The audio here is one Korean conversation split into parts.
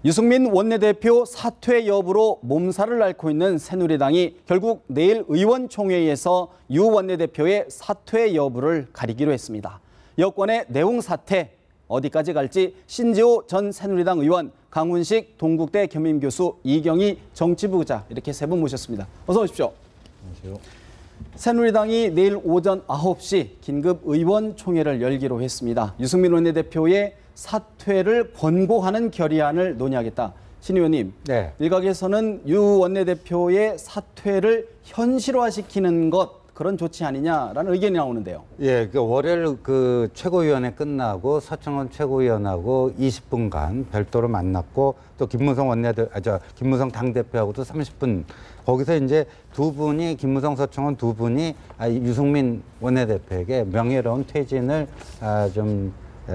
유승민 원내대표 사퇴 여부로 몸살을 앓고 있는 새누리당이 결국 내일 의원총회에서 유 원내대표의 사퇴 여부를 가리기로 했습니다. 여권의 내홍 사퇴 어디까지 갈지 신지호 전 새누리당 의원, 강훈식 동국대 겸임교수, 이경희 정치부기자 이렇게 세 분 모셨습니다. 어서 오십시오. 안녕하세요. 새누리당이 내일 오전 9시 긴급 의원총회를 열기로 했습니다. 유승민 원내대표의 사퇴를 권고하는 결의안을 논의하겠다. 신 의원님, 네. 일각에서는 유 원내대표의 사퇴를 현실화시키는 것 그런 조치 아니냐라는 의견이 나오는데요. 예, 월요일 최고위원회 끝나고 서청원 최고위원하고 20분간 별도로 만났고 또 김무성 당대표하고도 30분 거기서 이제 두 분이 김무성 서청원 두 분이 유승민 원내대표에게 명예로운 퇴진을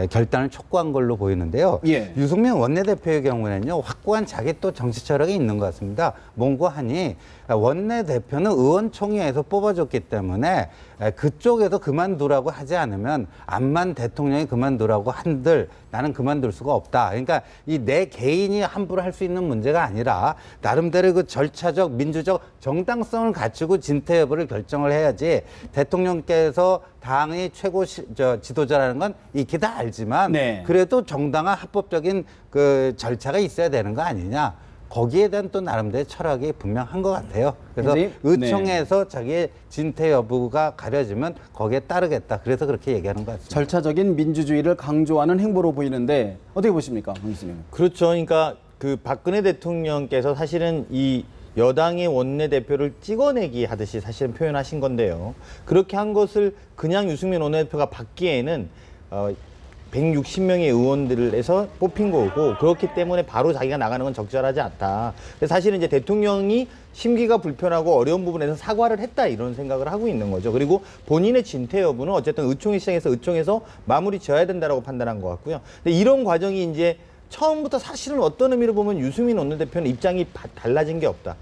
결단을 촉구한 걸로 보이는데요. 예. 유승민 원내대표의 경우에는요, 확고한 자기 또 정치 철학이 있는 것 같습니다. 뭔고 하니 원내대표는 의원총회에서 뽑아줬기 때문에 그쪽에서 그만두라고 하지 않으면 암만 대통령이 그만두라고 한들 나는 그만둘 수가 없다. 그러니까 이 내 개인이 함부로 할 수 있는 문제가 아니라 나름대로 그 절차적 민주적 정당성을 갖추고 진퇴 여부를 결정을 해야지 대통령께서 당의 최고 지도자라는 건 익히 다 알지만 네. 그래도 정당한 합법적인 그 절차가 있어야 되는 거 아니냐. 거기에 대한 또 나름대로 철학이 분명한 것 같아요. 그래서 의총에서 자기의 진퇴 여부가 가려지면 거기에 따르겠다. 그래서 그렇게 얘기하는 것 같습니다. 절차적인 민주주의를 강조하는 행보로 보이는데 어떻게 보십니까, 강 교수님? 그렇죠. 그러니까 그 박근혜 대통령께서 사실은 이 여당의 원내대표를 찍어내기 하듯이 사실은 표현하신 건데요. 그렇게 한 것을 그냥 유승민 원내대표가 받기에는 160명의 의원들에서 뽑힌 거고 그렇기 때문에 바로 자기가 나가는 건 적절하지 않다. 그래서 사실은 이제 대통령이 심기가 불편하고 어려운 부분에서 사과를 했다 이런 생각을 하고 있는 거죠. 그리고 본인의 진퇴 여부는 어쨌든 의총이 시작해서 의총에서 마무리 지어야 된다라고 판단한 것 같고요. 근데 이런 과정이 이제 처음부터 사실은 어떤 의미로 보면 유승민 원내대표는 입장이 달라진 게 없다.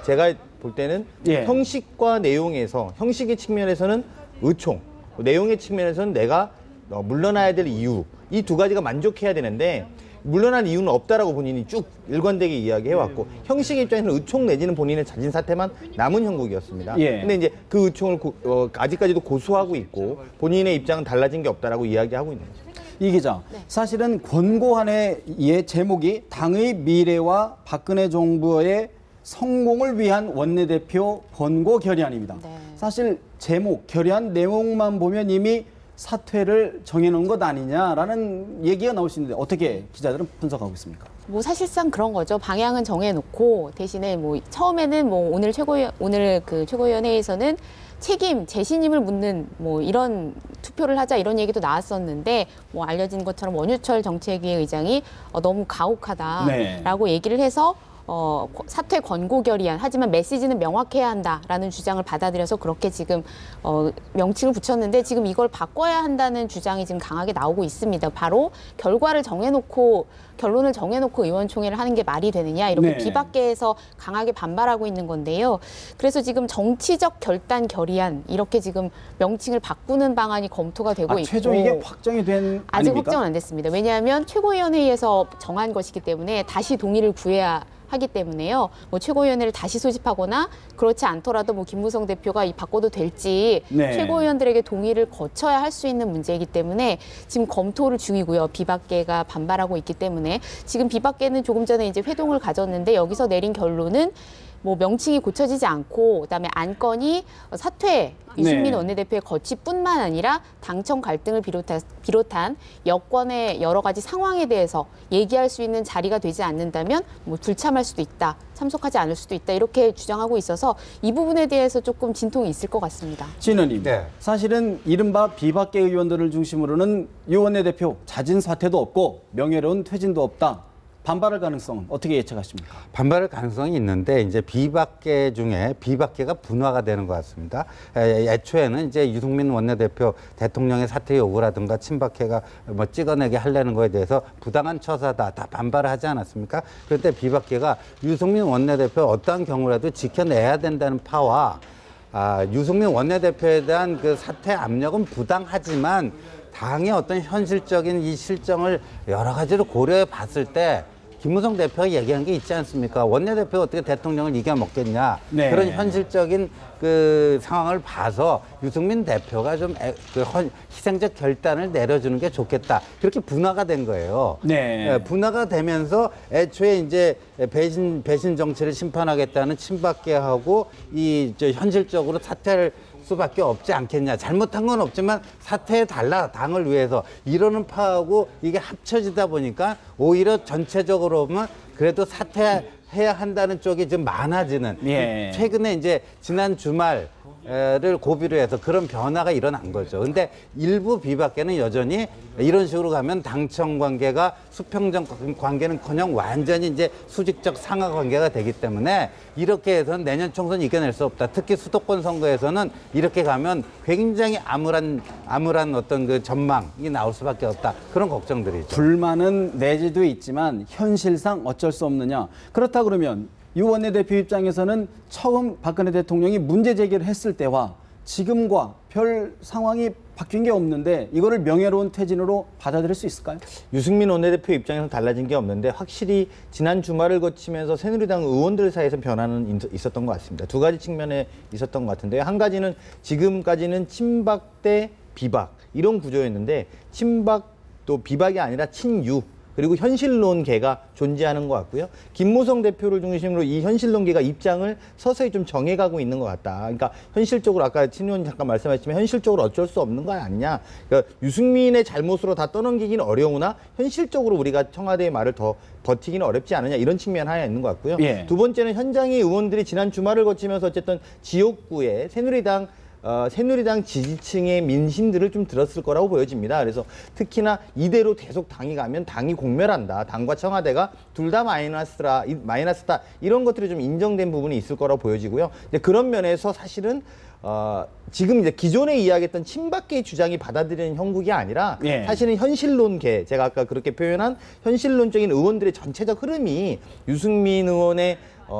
제가 볼 때는 형식과 내용에서 형식의 측면에서는 의총, 내용의 측면에서는 내가 물러나야 될 이유 이 두 가지가 만족해야 되는데 물러날 이유는 없다라고 본인이 쭉 일관되게 이야기해왔고 형식의 입장에서는 의총 내지는 본인의 자진 사퇴만 남은 형국이었습니다. 근데 이제 그 의총을 아직까지도 고수하고 있고 본인의 입장은 달라진 게 없다라고 이야기하고 있는 거죠. 이 기자, 사실은 권고안의 제목이 당의 미래와 박근혜 정부의 성공을 위한 원내대표 권고 결의안입니다. 사실 제목, 결의안 내용만 보면 이미 사퇴를 정해놓은 것 아니냐라는 얘기가 나올 수 있는데 어떻게 기자들은 분석하고 있습니까? 사실상 그런 거죠. 방향은 정해놓고 대신에 처음에는 오늘 최고위원회에서는 재신임을 묻는 이런 투표를 하자 이런 얘기도 나왔었는데 알려진 것처럼 원유철 정책위 의장이 너무 가혹하다라고 얘기를 해서 사퇴 권고 결의안 하지만 메시지는 명확해야 한다라는 주장을 받아들여서 그렇게 지금 명칭을 붙였는데 지금 이걸 바꿔야 한다는 주장이 지금 강하게 나오고 있습니다. 바로 결론을 정해놓고 의원총회를 하는 게 말이 되느냐 이렇게 비박계에서 강하게 반발하고 있는 건데요. 그래서 지금 정치적 결단 결의안 이렇게 지금 명칭을 바꾸는 방안이 검토가 되고 있고 최종 이게 확정이 된 아직 아닙니까? 확정은 안 됐습니다. 왜냐하면 최고위원회에서 정한 것이기 때문에 다시 동의를 구해야 하기 때문에요. 최고위원회를 다시 소집하거나 그렇지 않더라도 김무성 대표가 바꿔도 될지 최고위원들에게 동의를 거쳐야 할 수 있는 문제이기 때문에 지금 검토를 중이고요. 비박계가 반발하고 있기 때문에 지금 비박계는 조금 전에 이제 회동을 가졌는데 여기서 내린 결론은 명칭이 고쳐지지 않고 그다음에 안건이 사퇴 유승민 원내대표의 거취뿐만 아니라 당청 갈등을 비롯한 여권의 여러 가지 상황에 대해서 얘기할 수 있는 자리가 되지 않는다면 불참할 수도 있다, 참석하지 않을 수도 있다 이렇게 주장하고 있어서 이 부분에 대해서 조금 진통이 있을 것 같습니다. 신 의원님, 사실은 이른바 비박계 의원들을 중심으로는 유 원내대표 자진 사퇴도 없고 명예로운 퇴진도 없다. 반발할 가능성은 어떻게 예측하십니까? 반발할 가능성이 있는데 이제 비박계 중에 비박계가 분화가 되는 것 같습니다. 애초에는 이제 유승민 원내대표 대통령의 사퇴 요구라든가 친박계가 찍어내게 하려는 거에 대해서 부당한 처사다 다 반발을 하지 않았습니까? 그런데 비박계가 유승민 원내대표 어떠한 경우라도 지켜내야 된다는 파와 유승민 원내대표에 대한 그 사퇴 압력은 부당하지만 당의 어떤 현실적인 이 실정을 여러 가지로 고려해 봤을 때 김무성 대표가 얘기한 게 있지 않습니까? 원내대표가 어떻게 대통령을 이겨먹겠냐. 네. 그런 현실적인 그 상황을 봐서 유승민 대표가 좀 희생적 결단을 내려주는 게 좋겠다. 그렇게 분화가 된 거예요. 네. 예, 분화가 되면서 애초에 이제 배신 정치를 심판하겠다는 친박계하고 현실적으로 사퇴할 수밖에 없지 않겠냐. 잘못한 건 없지만 사퇴해 달라, 당을 위해서 이러는 파하고 이게 합쳐지다 보니까 오히려 전체적으로 보면 그래도 사퇴해야 한다는 쪽이 좀 많아지는. 예. 최근에 이제 지난 주말을 고비로 해서 그런 변화가 일어난 거죠. 근데 일부 비박계는 여전히 이런 식으로 가면 당청 관계가 수평적 관계는커녕 완전히 이제 수직적 상하 관계가 되기 때문에 이렇게 해서는 내년 총선 이겨낼 수 없다. 특히 수도권 선거에서는 이렇게 가면 굉장히 암울한 어떤 그 전망이 나올 수밖에 없다. 그런 걱정들이죠. 불만은 내지도 있지만 현실상 어쩔 수 없느냐. 그렇다 그러면 유 원내대표 입장에서는 처음 박근혜 대통령이 문제 제기를 했을 때와 지금과 별 상황이 바뀐 게 없는데 이거를 명예로운 퇴진으로 받아들일 수 있을까요? 유승민 원내대표 입장에서 달라진 게 없는데 확실히 지난 주말을 거치면서 새누리당 의원들 사이에서 변화는 있었던 것 같습니다. 두 가지 측면에 있었던 것 같은데요. 한 가지는 지금까지는 친박 대 비박 이런 구조였는데 친박 또 비박이 아니라 친유 그리고 현실론계가 존재하는 것 같고요. 김무성 대표를 중심으로 이 현실론계가 입장을 서서히 좀 정해가고 있는 것 같다. 그러니까 현실적으로 아까 친 의원님 잠깐 말씀하셨지만 현실적으로 어쩔 수 없는 거 아니냐. 그러니까 유승민의 잘못으로 다 떠넘기기는 어려우나 현실적으로 우리가 청와대의 말을 더 버티기는 어렵지 않느냐 이런 측면 하나 있는 것 같고요. 예. 두 번째는 현장의 의원들이 지난 주말을 거치면서 어쨌든 지역구에 새누리당 지지층의 민심들을 좀 들었을 거라고 보여집니다. 그래서 특히나 이대로 계속 당이 가면 당이 공멸한다. 당과 청와대가 둘 다 마이너스다. 이런 것들이 좀 인정된 부분이 있을 거라고 보여지고요. 근데 그런 면에서 사실은 지금 이제 기존에 이야기했던 친박계의 주장이 받아들이는 형국이 아니라 예. 사실은 현실론계, 제가 아까 그렇게 표현한 현실론적인 의원들의 전체적 흐름이 유승민 의원의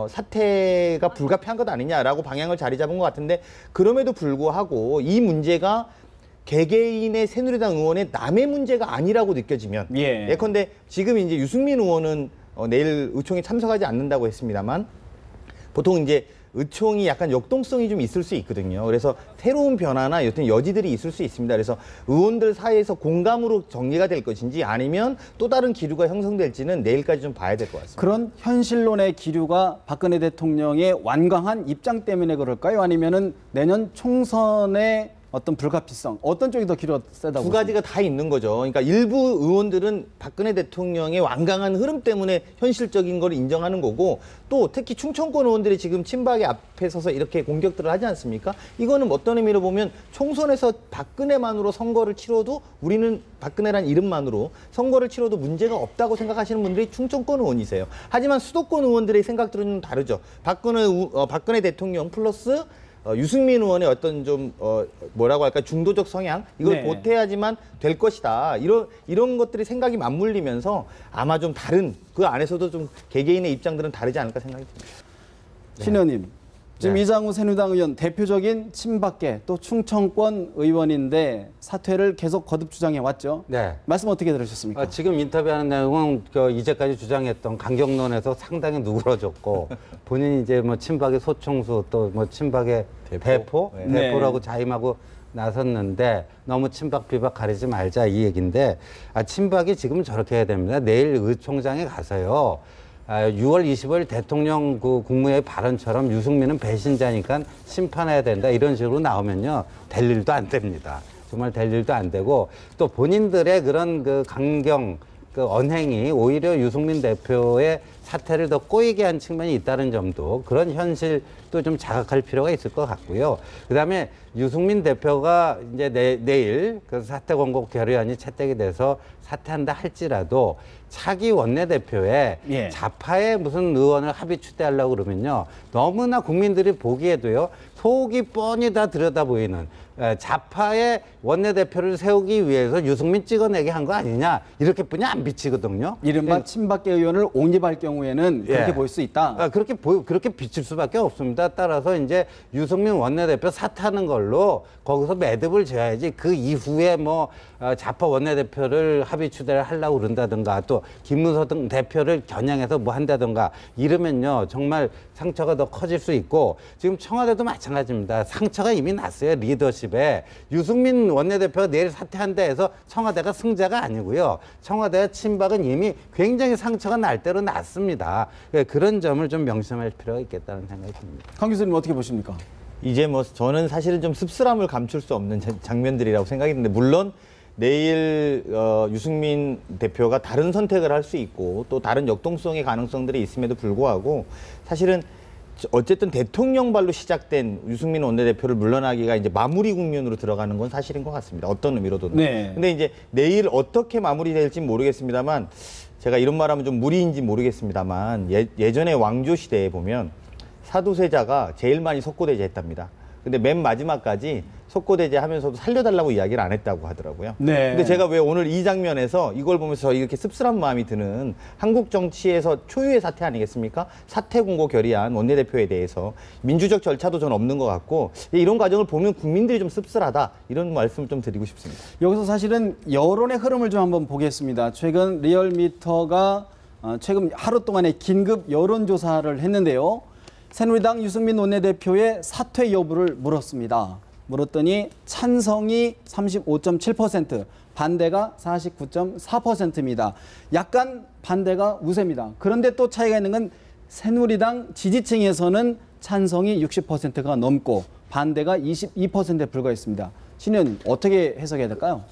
사태가 불가피한 것 아니냐라고 방향을 자리 잡은 것 같은데 그럼에도 불구하고 이 문제가 개개인의 새누리당 의원의 남의 문제가 아니라고 느껴지면 예. 예컨대 지금 이제 유승민 의원은 내일 의총에 참석하지 않는다고 했습니다만 보통 이제 의총이 약간 역동성이 좀 있을 수 있거든요. 그래서 새로운 변화나 어떤 여지들이 있을 수 있습니다. 그래서 의원들 사이에서 공감으로 정리가 될 것인지 아니면 또 다른 기류가 형성될지는 내일까지 좀 봐야 될 것 같습니다. 그런 현실론의 기류가 박근혜 대통령의 완강한 입장 때문에 그럴까요? 아니면은 내년 총선의 어떤 불가피성, 어떤 쪽이 더 기류가 세다고? 두 가지가 다 있는 거죠. 그러니까 일부 의원들은 박근혜 대통령의 완강한 흐름 때문에 현실적인 걸 인정하는 거고 또 특히 충청권 의원들이 지금 친박의 앞에 서서 이렇게 공격들을 하지 않습니까? 이거는 어떤 의미로 보면 총선에서 박근혜만으로 선거를 치러도 우리는 박근혜란 이름만으로 선거를 치러도 문제가 없다고 생각하시는 분들이 충청권 의원이세요. 하지만 수도권 의원들의 생각들은 좀 다르죠. 박근혜 대통령 플러스 유승민 의원의 어떤 좀 뭐라고 할까 중도적 성향 이걸 네. 보태야지만 될 것이다. 이런 것들이 생각이 맞물리면서 아마 좀 다른 그 안에서도 좀 개개인의 입장들은 다르지 않을까 생각이 듭니다. 신 의원님, 지금 네. 이장우 새누리당 의원 대표적인 친박계 또 충청권 의원인데 사퇴를 계속 거듭 주장해 왔죠. 네. 말씀 어떻게 들으셨습니까? 지금 인터뷰하는 내용은 이제까지 주장했던 강경론에서 상당히 누그러졌고 본인이 이제 뭐 친박의 소총수 또 뭐 친박의 네. 대포라고 자임하고 나섰는데 너무 친박 비박 가리지 말자 이 얘기인데 친박이 지금 저렇게 해야 됩니다. 내일 의총장에 가서요. 6월 25일 대통령 그 국무회의 발언처럼 유승민은 배신자니까 심판해야 된다 이런 식으로 나오면요 될 일도 안 됩니다. 정말 될 일도 안 되고 또 본인들의 그런 그 강경 그 언행이 오히려 유승민 대표의 사태를 더 꼬이게 한 측면이 있다는 점도 그런 현실도 좀 자각할 필요가 있을 것 같고요. 그다음에 유승민 대표가 이제 내일 그 사퇴 권고 결의안이 채택이 돼서 사퇴한다 할지라도 차기 원내대표에 예. 좌파의 무슨 의원을 합의 추대하려고 그러면요. 너무나 국민들이 보기에도요. 속이 뻔히 다 들여다 보이는 좌파의 원내대표를 세우기 위해서 유승민 찍어내게 한 거 아니냐. 이렇게뿐이 안 비치거든요. 이른바 친박계 의원을 옹립할 경우에는 그렇게 예. 볼 수 있다. 그렇게 비칠 수밖에 없습니다. 따라서 이제 유승민 원내대표 사퇴하는 걸로 거기서 매듭을 지어야지 그 이후에 뭐 좌파 원내대표를 합의 추대를 하려고 그런다든가 또 김문수 등 대표를 겨냥해서 뭐 한다든가 이러면요 정말 상처가 더 커질 수 있고 지금 청와대도 마찬가지입니다. 상처가 이미 났어요. 리더십에. 유승민 원내대표가 내일 사퇴한다 해서 청와대가 승자가 아니고요. 청와대와 친박은 이미 굉장히 상처가 날 대로 났습니다. 그런 점을 좀 명심할 필요가 있겠다는 생각이 듭니다. 강 교수님 어떻게 보십니까? 이제 뭐 저는 사실은 좀 씁쓸함을 감출 수 없는 장면들이라고 생각이 드는데 물론 내일 유승민 대표가 다른 선택을 할 수 있고 또 다른 역동성의 가능성들이 있음에도 불구하고 사실은 어쨌든 대통령 발로 시작된 유승민 원내대표를 물러나기가 이제 마무리 국면으로 들어가는 건 사실인 것 같습니다. 어떤 의미로든. 네. 근데 이제 내일 어떻게 마무리될지 모르겠습니다만 제가 이런 말하면 좀 무리인지 모르겠습니다만 예전에 왕조 시대에 보면 사도세자가 제일 많이 속고대제했답니다. 근데 맨 마지막까지 속고대제 하면서도 살려달라고 이야기를 안 했다고 하더라고요. 네. 근데 제가 왜 오늘 이 장면에서 이걸 보면서 저 이렇게 씁쓸한 마음이 드는 한국 정치에서 초유의 사태 아니겠습니까? 사퇴 공고 결의안 원내대표에 대해서 민주적 절차도 전 없는 것 같고 이런 과정을 보면 국민들이 좀 씁쓸하다 이런 말씀을 좀 드리고 싶습니다. 여기서 사실은 여론의 흐름을 좀 한번 보겠습니다. 최근 리얼미터가 최근 하루 동안의 긴급 여론조사를 했는데요. 새누리당 유승민 원내대표의 사퇴 여부를 물었습니다. 물었더니 찬성이 35.7%, 반대가 49.4%입니다. 약간 반대가 우세입니다. 그런데 또 차이가 있는 건 새누리당 지지층에서는 찬성이 60%가 넘고 반대가 22%에 불과했습니다. 신의원 어떻게 해석해야 될까요?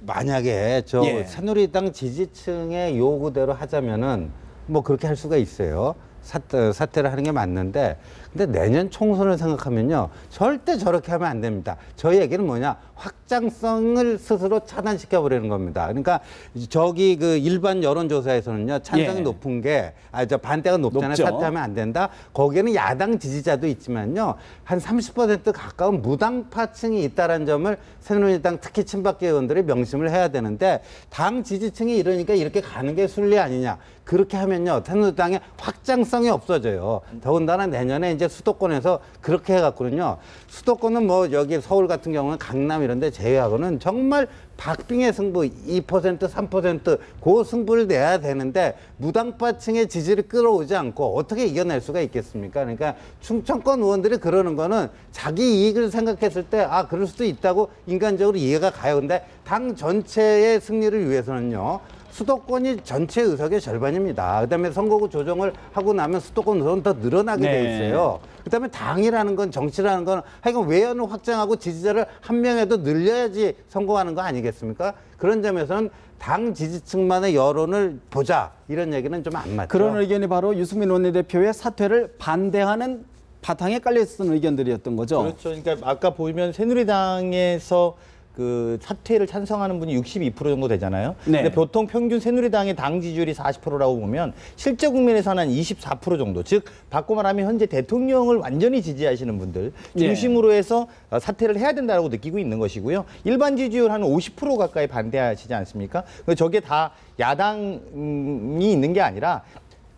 만약에 예. 새누리당 지지층의 요구대로 하자면은 뭐 그렇게 할 수가 있어요. 사퇴를 하는 게 맞는데 근데 내년 총선을 생각하면요 절대 저렇게 하면 안 됩니다. 저희 얘기는 뭐냐 확장성을 스스로 차단시켜 버리는 겁니다. 그러니까 저기 그 일반 여론조사에서는요 찬성이 예. 높은 게 반대가 높잖아요. 높죠. 사퇴하면 안 된다. 거기에는 야당 지지자도 있지만요 한 30% 가까운 무당파층이 있다는 점을 새누리당 특히 친박계 의원들이 명심을 해야 되는데 당 지지층이 이러니까 이렇게 가는 게 순리 아니냐. 그렇게 하면요 새누리당의 확장성이 없어져요. 더군다나 내년에 이제 수도권에서 그렇게 해갖고는요 수도권은 뭐 여기 서울 같은 경우는 강남 이런 데 제외하고는 정말 박빙의 승부 2% 3% 그 승부를 내야 되는데 무당파층의 지지를 끌어오지 않고 어떻게 이겨낼 수가 있겠습니까? 그러니까 충청권 의원들이 그러는 거는 자기 이익을 생각했을 때 그럴 수도 있다고 인간적으로 이해가 가요. 근데 당 전체의 승리를 위해서는요 수도권이 전체 의석의 절반입니다. 그다음에 선거구 조정을 하고 나면 수도권 의석은 더 늘어나게 네. 돼 있어요. 그다음에 당이라는 건 정치라는 건 하여간 외연을 확장하고 지지자를 한 명에도 늘려야지 성공하는 거 아니겠습니까? 그런 점에서는 당 지지층만의 여론을 보자 이런 얘기는 좀 안 맞죠. 그런 의견이 바로 유승민 원내대표의 사퇴를 반대하는 바탕에 깔려 있었던 의견들이었던 거죠. 그렇죠. 그러니까 아까 보면 새누리당에서 그 사퇴를 찬성하는 분이 62% 정도 되잖아요. 네. 근데 보통 평균 새누리당의 당 지지율이 40%라고 보면 실제 국민에서는 한 24% 정도. 즉 바꿔 말하면 현재 대통령을 완전히 지지하시는 분들 중심으로 해서 사퇴를 해야 된다고 느끼고 있는 것이고요. 일반 지지율 한 50% 가까이 반대하시지 않습니까? 저게 다 야당이 있는 게 아니라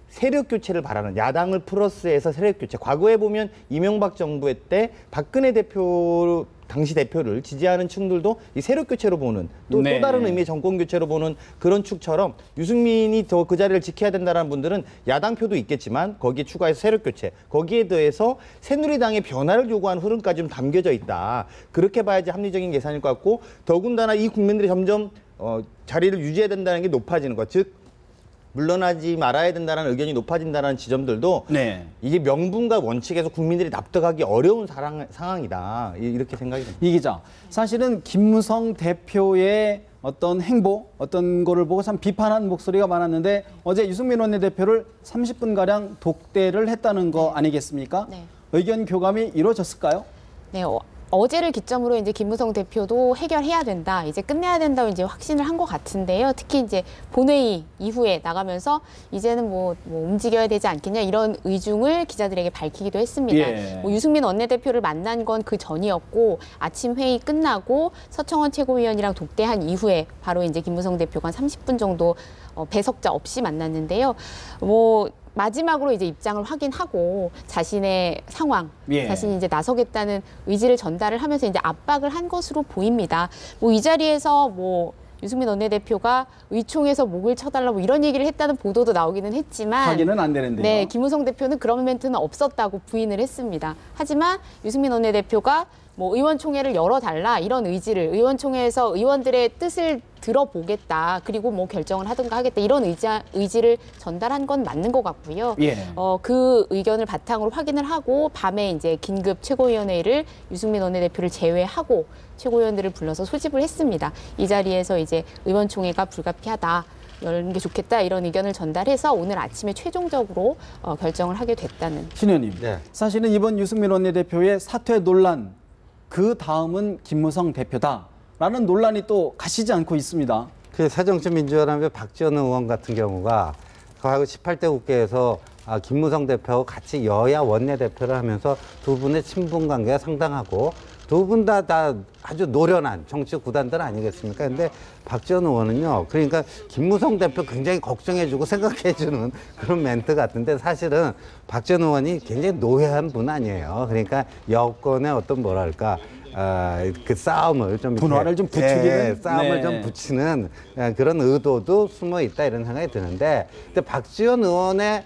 세력 교체를 바라는 야당을 플러스해서 세력 교체. 과거에 보면 이명박 정부 때 박근혜 대표 당시 대표를 지지하는 층들도 이 세력 교체로 보는 또 다른 의미의 정권 교체로 보는 그런 축처럼 유승민이 더 그 자리를 지켜야 된다는 분들은 야당표도 있겠지만 거기에 추가해서 세력 교체 거기에 더해서 새누리당의 변화를 요구하는 흐름까지 좀 담겨져 있다. 그렇게 봐야지 합리적인 계산일 것 같고 더군다나 이 국민들이 점점 자리를 유지해야 된다는 게 높아지는 것. 즉 물러나지 말아야 된다는 의견이 높아진다는 지점들도 이게 명분과 원칙에서 국민들이 납득하기 어려운 상황이다. 이렇게 생각이 듭니다. 이 기자, 사실은 김무성 대표의 어떤 행보, 어떤 거를 보고 참 비판한 목소리가 많았는데 어제 유승민 원내대표를 30분가량 독대를 했다는 거 아니겠습니까? 네. 의견 교감이 이루어졌을까요? 네, 어제를 기점으로 이제 김무성 대표도 해결해야 된다, 이제 끝내야 된다고 이제 확신을 한 것 같은데요. 특히 이제 본회의 이후에 나가면서 이제는 뭐 움직여야 되지 않겠냐 이런 의중을 기자들에게 밝히기도 했습니다. 예. 뭐 유승민 원내대표를 만난 건 그 전이었고 아침 회의 끝나고 서청원 최고위원이랑 독대한 이후에 바로 이제 김무성 대표가 한 30분 정도 배석자 없이 만났는데요. 뭐 마지막으로 이제 입장을 확인하고 자신의 상황, 예. 자신이 이제 나서겠다는 의지를 전달을 하면서 이제 압박을 한 것으로 보입니다. 뭐 이 자리에서 뭐 유승민 원내대표가 의총에서 목을 쳐달라 뭐 이런 얘기를 했다는 보도도 나오기는 했지만 확인은 안 되는데요. 네, 김무성 대표는 그런 멘트는 없었다고 부인을 했습니다. 하지만 유승민 원내대표가 뭐 의원총회를 열어달라 이런 의지를 의원총회에서 의원들의 뜻을 들어보겠다, 그리고 뭐 결정을 하든가 하겠다 이런 의지를 전달한 건 맞는 것 같고요. 예. 그 의견을 바탕으로 확인을 하고 밤에 이제 긴급 최고위원회를 유승민 원내대표를 제외하고 최고위원들을 불러서 소집을 했습니다. 이 자리에서 이제 의원총회가 불가피하다, 열는 게 좋겠다 이런 의견을 전달해서 오늘 아침에 최종적으로 결정을 하게 됐다는. 신 의원님, 네. 사실은 이번 유승민 원내대표의 사퇴 논란, 그 다음은 김무성 대표다라는 논란이 또 가시지 않고 있습니다. 그 새정치민주연합의 박지원 의원 같은 경우가 과거 18대 국회에서 김무성 대표하고 같이 여야 원내대표를 하면서 두 분의 친분 관계가 상당하고 두 분 다 아주 노련한 정치 구단들 아니겠습니까? 근데 박지원 의원은요, 그러니까 김무성 대표 굉장히 걱정해주고 생각해주는 그런 멘트 같은데 사실은 박지원 의원이 굉장히 노회한 분 아니에요. 그러니까 여권의 어떤 뭐랄까, 그 싸움을 좀 분화를 좀 부추기는? 싸움을 네. 좀 붙이는 그런 의도도 숨어 있다 이런 생각이 드는데, 근데 박지원 의원의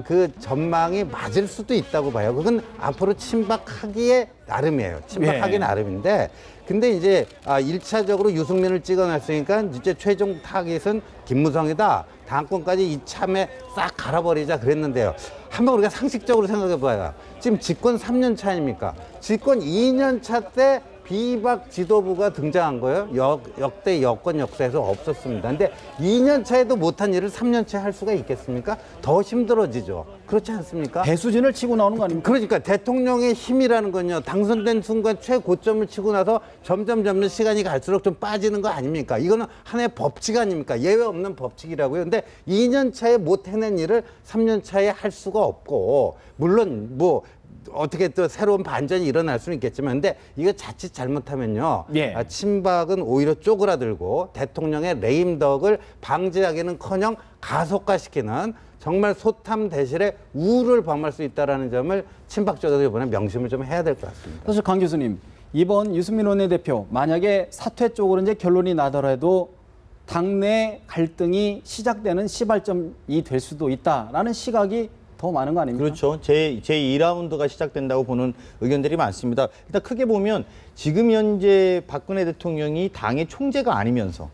그 전망이 맞을 수도 있다고 봐요. 그건 앞으로 친박하기에 나름이에요. 친박하기 예. 나름인데, 근데 이제 1차적으로 유승민을 찍어놨으니까 이제 최종 타깃은 김무성이다. 당권까지 이참에 싹 갈아버리자 그랬는데요. 한번 우리가 상식적으로 생각해봐요. 지금 집권 3년 차 아닙니까? 집권 2년 차 때 비박 지도부가 등장한 거예요. 역대 여권 역사에서 없었습니다. 근데 2년 차에도 못한 일을 3년 차에 할 수가 있겠습니까? 더 힘들어지죠. 그렇지 않습니까? 배수진을 치고 나오는 거 아닙니까? 그러니까 대통령의 힘이라는 건요, 당선된 순간 최고점을 치고 나서 점점 시간이 갈수록 좀 빠지는 거 아닙니까? 이거는 하나의 법칙 아닙니까? 예외 없는 법칙이라고요. 근데 2년 차에 못 해낸 일을 3년 차에 할 수가 없고, 물론 뭐 어떻게 또 새로운 반전이 일어날 수는 있겠지만, 근데 이거 자칫 잘못하면요, 예. 친박은 오히려 쪼그라들고 대통령의 레임덕을 방지하기는커녕 가속화시키는 정말 소탐 대실의 우를 범할 수 있다는 점을 친박 쪽에서 이번에 명심을 좀 해야 될 것 같습니다. 사실 강 교수님, 이번 유승민 원내대표 만약에 사퇴 쪽으로 이제 결론이 나더라도 당내 갈등이 시작되는 시발점이 될 수도 있다라는 시각이 더 많은 거 아닙니까? 그렇죠. 제 2라운드가 시작된다고 보는 의견들이 많습니다. 일단 크게 보면 지금 현재 박근혜 대통령이 당의 총재가 아니면서,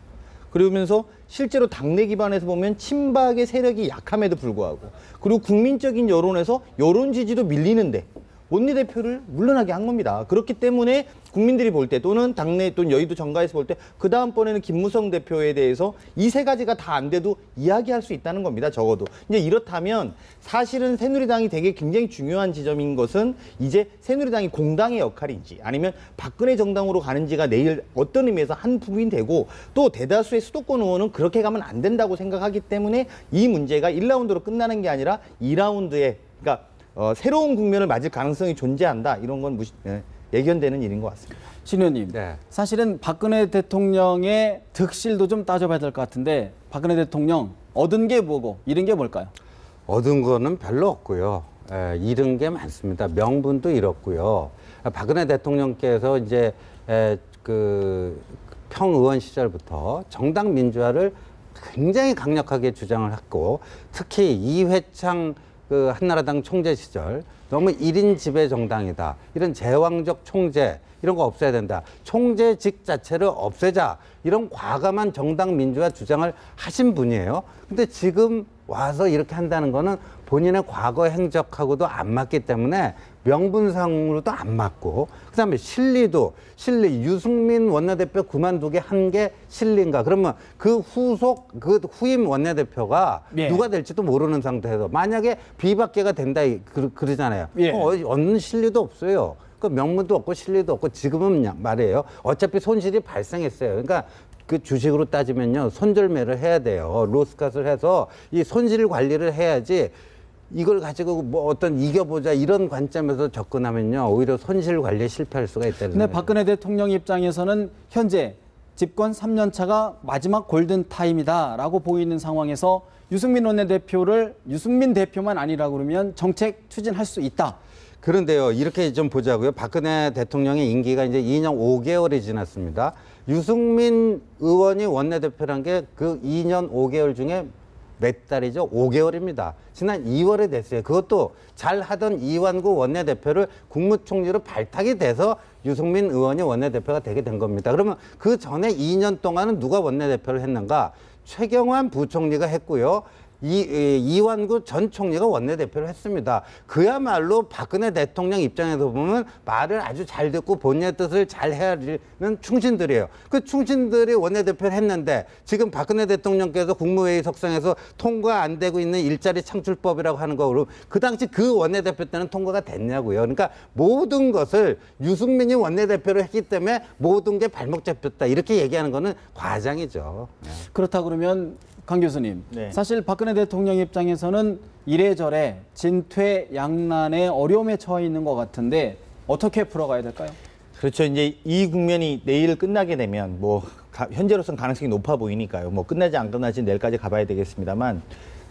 그러면서 실제로 당내 기반에서 보면 친박의 세력이 약함에도 불구하고, 그리고 국민적인 여론에서 여론 지지도 밀리는데 원내대표를 물러나게 한 겁니다. 그렇기 때문에 국민들이 볼 때, 또는 당내 또는 여의도 정가에서 볼 때 그 다음번에는 김무성 대표에 대해서 이 세 가지가 다 안 돼도 이야기할 수 있다는 겁니다. 적어도. 이제 이렇다면 사실은 새누리당이 되게 굉장히 중요한 지점인 것은 이제 새누리당이 공당의 역할인지 아니면 박근혜 정당으로 가는지가 내일 어떤 의미에서 한 부분이 되고, 또 대다수의 수도권 의원은 그렇게 가면 안 된다고 생각하기 때문에 이 문제가 1라운드로 끝나는 게 아니라 2라운드에, 그러니까 새로운 국면을 맞을 가능성이 존재한다. 이런 건 예견되는 일인 것 같습니다. 신 의원님, 네. 사실은 박근혜 대통령의 득실도 좀 따져봐야 될 것 같은데, 박근혜 대통령 얻은 게 뭐고 잃은 게 뭘까요? 얻은 거는 별로 없고요. 잃은 게 많습니다. 명분도 잃었고요. 박근혜 대통령께서 이제 그 평의원 시절부터 정당 민주화를 굉장히 강력하게 주장을 했고, 특히 이회창 그 한나라당 총재 시절 너무 1인 지배 정당이다, 이런 제왕적 총재 이런 거 없애야 된다, 총재직 자체를 없애자, 이런 과감한 정당 민주화 주장을 하신 분이에요. 근데 지금 와서 이렇게 한다는 거는 본인의 과거 행적하고도 안 맞기 때문에 명분상으로도 안 맞고, 그다음에 실리 유승민 원내대표 그만두게 한 게 실리인가? 그러면 그 그 후임 원내대표가 예. 누가 될지도 모르는 상태에서 만약에 비박계가 된다 그러잖아요. 예. 얻는 실리도 없어요. 그 명문도 없고 실리도 없고 지금은 말이에요. 어차피 손실이 발생했어요. 그러니까 그 주식으로 따지면요. 손절매를 해야 돼요. 로스컷을 해서 이 손실 관리를 해야지 이걸 가지고 뭐 어떤 이겨보자 이런 관점에서 접근하면요. 오히려 손실 관리에 실패할 수가 있다는 근데 박근혜 대통령 입장에서는 현재 집권 3년 차가 마지막 골든 타임이다라고 보이는 상황에서 유승민 원내대표를 유승민 대표만 아니라 그러면 정책 추진할 수 있다. 그런데요, 이렇게 좀 보자고요. 박근혜 대통령의 임기가 이제 2년 5개월이 지났습니다. 유승민 의원이 원내대표란 게 그 2년 5개월 중에 몇 달이죠? 5개월입니다. 지난 2월에 됐어요. 그것도 잘 하던 이완구 원내대표를 국무총리로 발탁이 돼서 유승민 의원이 원내대표가 되게 된 겁니다. 그러면 그 전에 2년 동안은 누가 원내대표를 했는가? 최경환 부총리가 했고요. 이완구 전 총리가 원내대표를 했습니다. 그야말로 박근혜 대통령 입장에서 보면 말을 아주 잘 듣고 본인의 뜻을 잘 헤아리는 충신들이에요. 그 충신들이 원내대표를 했는데 지금 박근혜 대통령께서 국무회의 석상에서 통과 안 되고 있는 일자리 창출법이라고 하는 거로 그 당시 그 원내대표 때는 통과가 됐냐고요. 그러니까 모든 것을 유승민이 원내대표를 했기 때문에 모든 게 발목 잡혔다. 이렇게 얘기하는 거는 과장이죠. 그렇다 그러면 강 교수님, 네. 사실 박근혜 대통령 입장에서는 이래저래 진퇴양난의 어려움에 처해 있는 것 같은데 어떻게 풀어가야 될까요? 그렇죠. 이제 이 국면이 내일 끝나게 되면 뭐 현재로서는 가능성이 높아 보이니까요. 뭐 끝나지 안 끝나지 내일까지 가봐야 되겠습니다만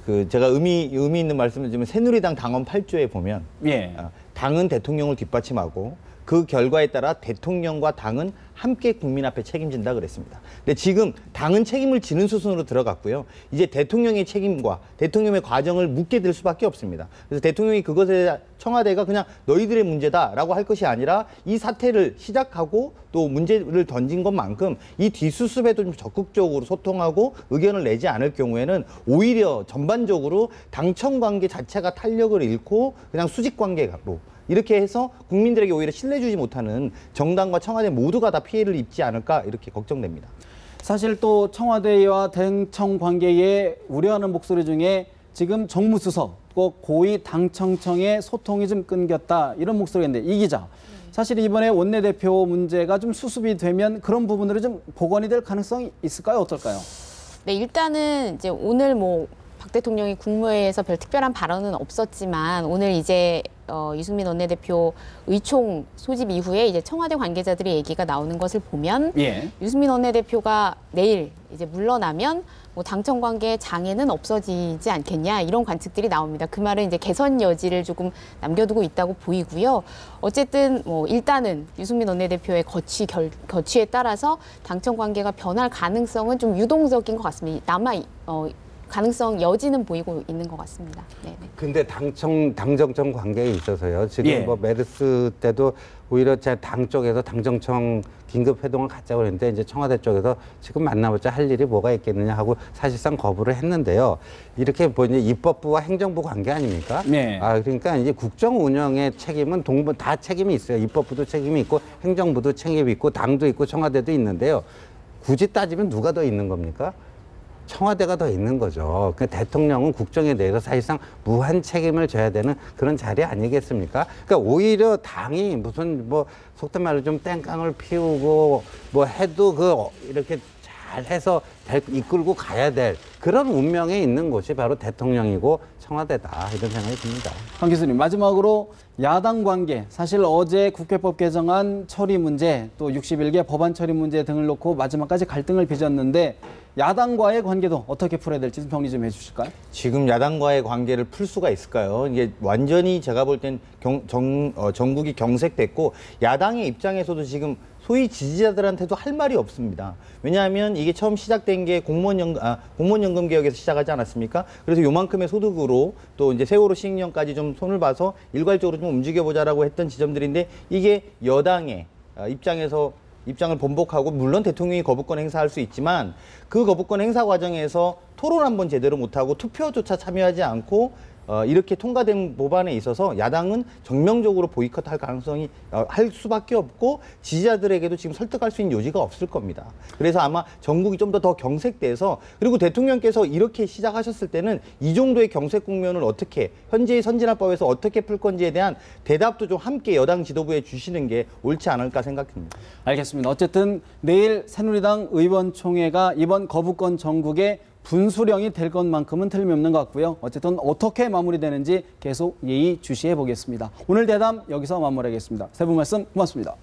그 제가 의미 있는 말씀을 드리면 새누리당 당원 8조에 보면 예. 당은 대통령을 뒷받침하고 그 결과에 따라 대통령과 당은 함께 국민 앞에 책임진다 그랬습니다. 근데 지금 당은 책임을 지는 수순으로 들어갔고요. 이제 대통령의 책임과 대통령의 과정을 묻게 될 수밖에 없습니다. 그래서 대통령이 그것에 청와대가 그냥 너희들의 문제다라고 할 것이 아니라 이 사태를 시작하고 또 문제를 던진 것만큼 이 뒷수습에도 좀 적극적으로 소통하고 의견을 내지 않을 경우에는 오히려 전반적으로 당청 관계 자체가 탄력을 잃고 그냥 수직 관계로 이렇게 해서 국민들에게 오히려 신뢰 주지 못하는 정당과 청와대 모두가 다 피해를 입지 않을까 이렇게 걱정됩니다. 사실 또 청와대와 당청 관계에 우려하는 목소리 중에 지금 정무수석, 꼭 고위 당청청의 소통이 좀 끊겼다 이런 목소리인데 이 기자, 사실 이번에 원내대표 문제가 좀 수습이 되면 그런 부분들이 좀 복원이 될 가능성이 있을까요? 어떨까요? 네, 일단은 이제 오늘 뭐 박 대통령이 국무회의에서 별 특별한 발언은 없었지만 오늘 이제 유승민 원내대표 의총 소집 이후에 이제 청와대 관계자들의 얘기가 나오는 것을 보면 예. 유승민 원내대표가 내일 이제 물러나면 뭐 당청 관계 장애는 없어지지 않겠냐 이런 관측들이 나옵니다. 그 말은 이제 개선 여지를 조금 남겨두고 있다고 보이고요. 어쨌든 뭐 일단은 유승민 원내대표의 거취에 따라서 당청 관계가 변할 가능성은 좀 유동적인 것 같습니다. 가능성 여지는 보이고 있는 것 같습니다. 네네. 근데 당정청 관계에 있어서요. 지금 예. 뭐 메르스 때도 오히려 제 당 쪽에서 당정청 긴급 회동을 갖자고 했는데 이제 청와대 쪽에서 지금 만나보자 할 일이 뭐가 있겠느냐 하고 사실상 거부를 했는데요. 이렇게 보니 입법부와 행정부 관계 아닙니까? 네. 그러니까 이제 국정 운영의 책임은 다 책임이 있어요. 입법부도 책임이 있고 행정부도 책임이 있고 당도 있고 청와대도 있는데요. 굳이 따지면 누가 더 있는 겁니까? 청와대가 더 있는 거죠. 그러니까 대통령은 국정에 대해서 사실상 무한 책임을 져야 되는 그런 자리 아니겠습니까? 그러니까 오히려 당이 무슨 뭐 속된 말로 좀 땡깡을 피우고 뭐 해도 이렇게 잘 해서 이끌고 가야 될 그런 운명에 있는 곳이 바로 대통령이고 청와대다 이런 생각이 듭니다. 강 교수님, 마지막으로 야당 관계, 사실 어제 국회법 개정안 처리 문제, 또 61개 법안 처리 문제 등을 놓고 마지막까지 갈등을 빚었는데 야당과의 관계도 어떻게 풀어야 될지 좀 정리 좀 해주실까요? 지금 야당과의 관계를 풀 수가 있을까요? 이게 완전히 제가 볼 땐 전국이 경색됐고 야당의 입장에서도 지금 소위 지지자들한테도 할 말이 없습니다. 왜냐하면 이게 처음 시작된 게 공무원연금 개혁에서 시작하지 않았습니까? 그래서 요만큼의 소득으로 또 이제 세월호 시행령까지 좀 손을 봐서 일괄적으로 좀 움직여보자라고 했던 지점들인데 이게 여당의 입장을 번복하고 물론 대통령이 거부권 행사할 수 있지만 그 거부권 행사 과정에서 토론 한번 제대로 못하고 투표조차 참여하지 않고 이렇게 통과된 법안에 있어서 야당은 정명적으로 보이콧할 가능성이 할 수밖에 없고 지지자들에게도 지금 설득할 수 있는 요지가 없을 겁니다. 그래서 아마 전국이 좀 더 경색돼서 그리고 대통령께서 이렇게 시작하셨을 때는 이 정도의 경색 국면을 어떻게 현재의 선진화법에서 어떻게 풀 건지에 대한 대답도 좀 함께 여당 지도부에 주시는 게 옳지 않을까 생각합니다. 알겠습니다. 어쨌든 내일 새누리당 의원총회가 이번 거부권 전국의 분수령이 될 것만큼은 틀림없는 것 같고요. 어쨌든 어떻게 마무리되는지 계속 예의주시해 보겠습니다. 오늘 대담 여기서 마무리하겠습니다. 세 분 말씀 고맙습니다.